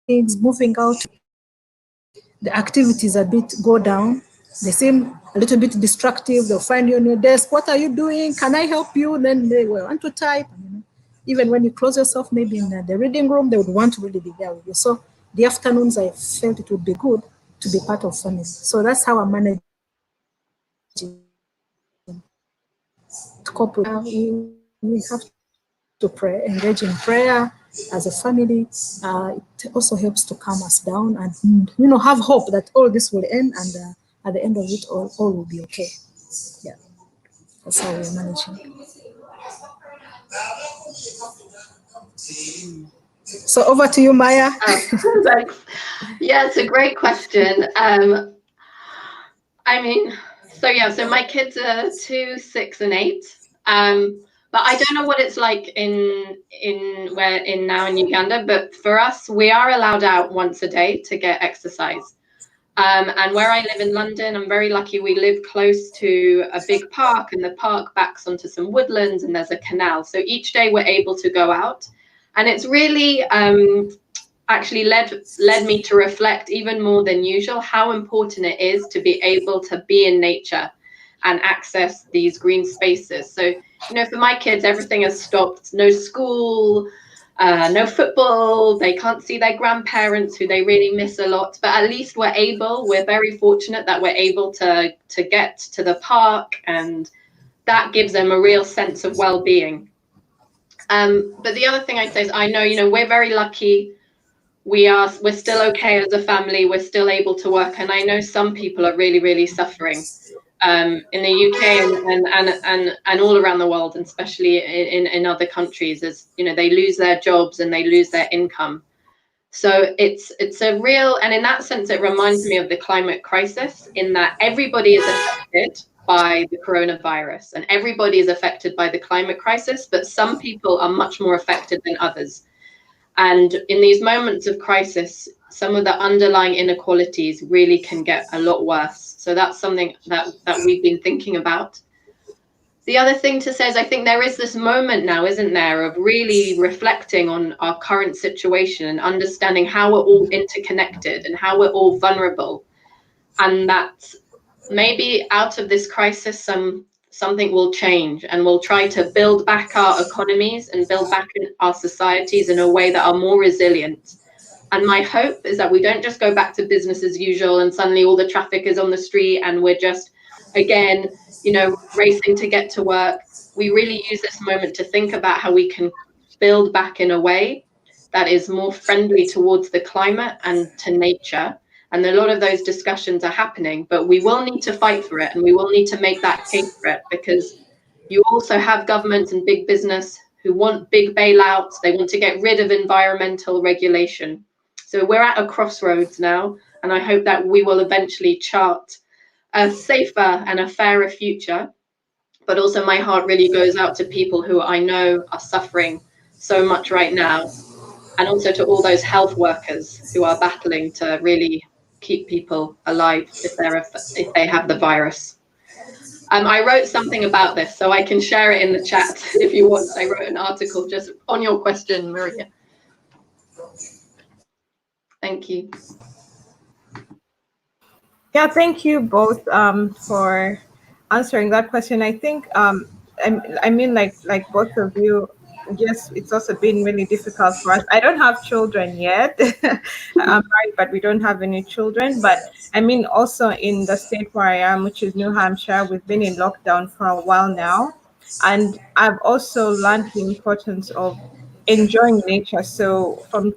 things, moving out. The activities a bit go down. They seem a little bit destructive. They'll find you on your desk. What are you doing? Can I help you? Then they will want to type. Even when you close yourself, maybe in the reading room, they would want to really be there with you. So the afternoons, I felt it would be good to be part of family. So that's how I'm managing to cope with. We have to pray, engage in prayer as a family. It also helps to calm us down and, have hope that all this will end, and at the end of it, all will be okay. Yeah, that's how we're managing. So over to you, Maya. Thanks. Yeah, it's a great question. So my kids are 2, 6, and 8. But I don't know what it's like in Uganda. But for us, we are allowed out once a day to get exercise. And where I live in London, I'm very lucky. We live close to a big park, and the park backs onto some woodlands, and there's a canal. So each day we're able to go out, and it's really actually led me to reflect even more than usual how important it is to be able to be in nature and access these green spaces. So, for my kids, everything has stopped. No school, no football. They can't see their grandparents, who they really miss a lot. But at least we're very fortunate that we're able to get to the park, and that gives them a real sense of well-being. But the other thing I'd say is I know, we're very lucky. We're still okay as a family. We're still able to work. And I know some people are really, really suffering in the UK and all around the world, and especially in other countries, as they lose their jobs and they lose their income. So it's a real, and in that sense, it reminds me of the climate crisis, in that everybody is affected by the coronavirus and everybody is affected by the climate crisis, but some people are much more affected than others. And in these moments of crisis, some of the underlying inequalities really can get a lot worse. So that's something that we've been thinking about. The other thing to say is I think there is this moment now, isn't there, of really reflecting on our current situation and understanding how we're all interconnected and how we're all vulnerable. And that maybe out of this crisis, some something will change, and we'll try to build back our economies and build back our societies in a way that are more resilient. And my hope is that we don't just go back to business as usual and suddenly all the traffic is on the street and we're just, again, racing to get to work. We really use this moment to think about how we can build back in a way that is more friendly towards the climate and to nature. And a lot of those discussions are happening, but we will need to fight for it, and we will need to make that case for it, because you also have governments and big business who want big bailouts. They want to get rid of environmental regulation. So we're at a crossroads now, and I hope that we will eventually chart a safer and a fairer future. But also my heart really goes out to people who I know are suffering so much right now, and also to all those health workers who are battling to really keep people alive if they have the virus. I wrote something about this, so I can share it in the chat if you want. I wrote an article just on your question, Maria. Thank you. Yeah, thank you both for answering that question. I think, I mean, like both of you, yes, it's also been really difficult for us. I don't have children yet, I'm married, but we don't have any children. But I mean, also in the state where I am, which is New Hampshire, we've been in lockdown for a while now. And I've also learned the importance of enjoying nature. So from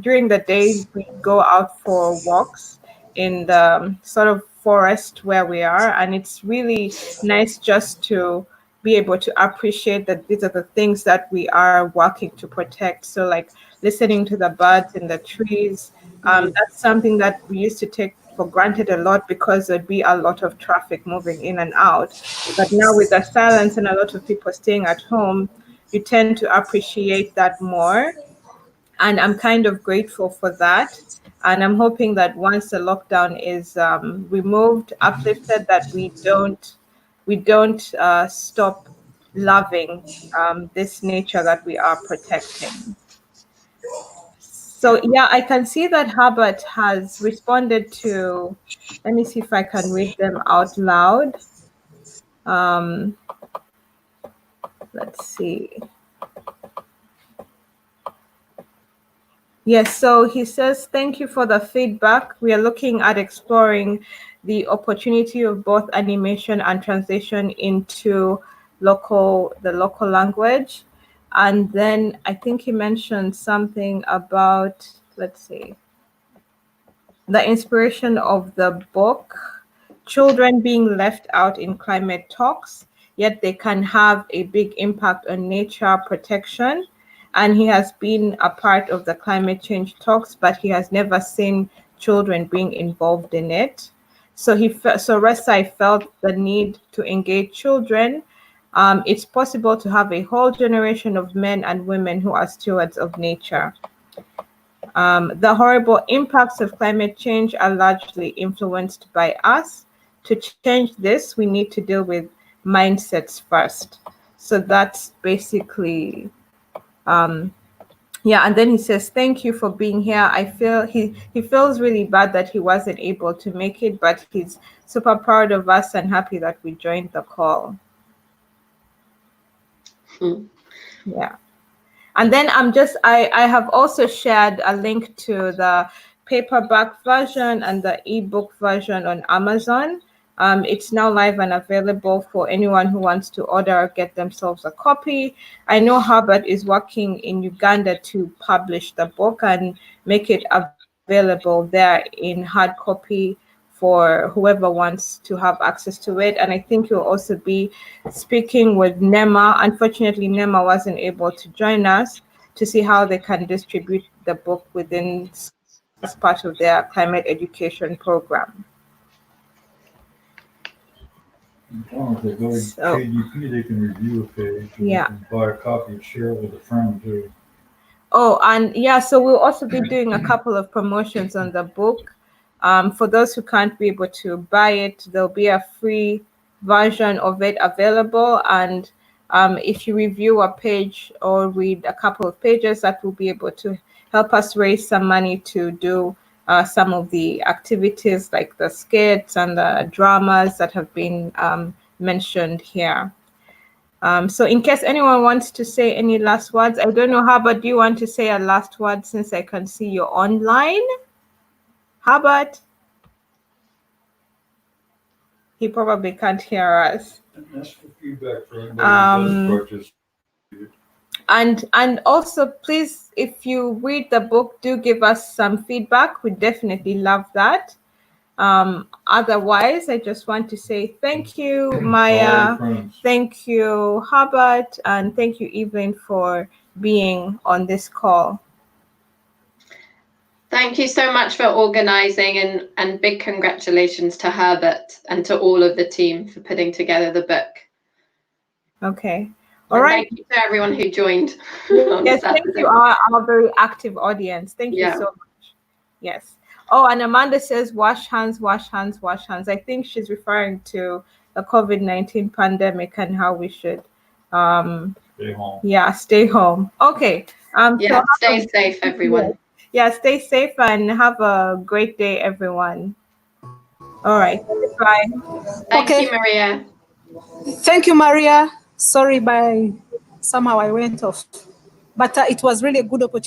during the day, we go out for walks in the sort of forest where we are, and it's really nice just to be able to appreciate that these are the things that we are working to protect. So like listening to the birds in the trees, that's something that we used to take for granted a lot because there'd be a lot of traffic moving in and out. But now with the silence and a lot of people staying at home, you tend to appreciate that more. And I'm kind of grateful for that. And I'm hoping that once the lockdown is removed, uplifted, that we don't stop loving this nature that we are protecting. So yeah, I can see that Herbert has responded to, let me see if I can read them out loud. Let's see. Yes, so he says, thank you for the feedback. We are looking at exploring the opportunity of both animation and translation into the local language. And then I think he mentioned something about, let's see, the inspiration of the book, children being left out in climate talks, yet they can have a big impact on nature protection. And he has been a part of the climate change talks, but he has never seen children being involved in it. So RESI felt the need to engage children. It's possible to have a whole generation of men and women who are stewards of nature. The horrible impacts of climate change are largely influenced by us. To change this, we need to deal with mindsets first. So that's basically yeah, and then he says, thank you for being here. I feel he feels really bad that he wasn't able to make it, but he's super proud of us and happy that we joined the call. Yeah. And then I have also shared a link to the paperback version and the ebook version on Amazon. It's now live and available for anyone who wants to order or get themselves a copy. I know Herbert is working in Uganda to publish the book and make it available there in hard copy for whoever wants to have access to it. And I think he'll also be speaking with NEMA. Unfortunately, NEMA wasn't able to join us to see how they can distribute the book within as part of their climate education program. If they go to KDP, they can review a page. Yeah. Buy a copy and share it with a friend too. Oh, and yeah, so we'll also be doing a couple of promotions on the book. For those who can't be able to buy it, there'll be a free version of it available. And if you review a page or read a couple of pages, that will be able to help us raise some money to do some of the activities like the skits and the dramas that have been mentioned here. So in case anyone wants to say any last words, I don't know, Herbert, do you want to say a last word since I can see you're online? Herbert? He probably can't hear us. That's for feedback for anybody and also, please, if you read the book, do give us some feedback. We definitely love that. Otherwise, I just want to say thank you, Maya, thank you, Herbert, and thank you, Evelyn, for being on this call. Thank you so much for organising, and big congratulations to Herbert and to all of the team for putting together the book. Okay. All right. Thank you to everyone who joined. Yes, thank you, our very active audience. Thank you so much. Yes. Oh, and Amanda says, wash hands, wash hands, wash hands. I think she's referring to the COVID-19 pandemic and how we should stay home. Yeah, stay home. Okay. So stay safe, everyone. Yeah, stay safe and have a great day, everyone. All right. Bye. Thank you, Maria. Thank you, Maria. Sorry, somehow I went off. But it was really a good opportunity.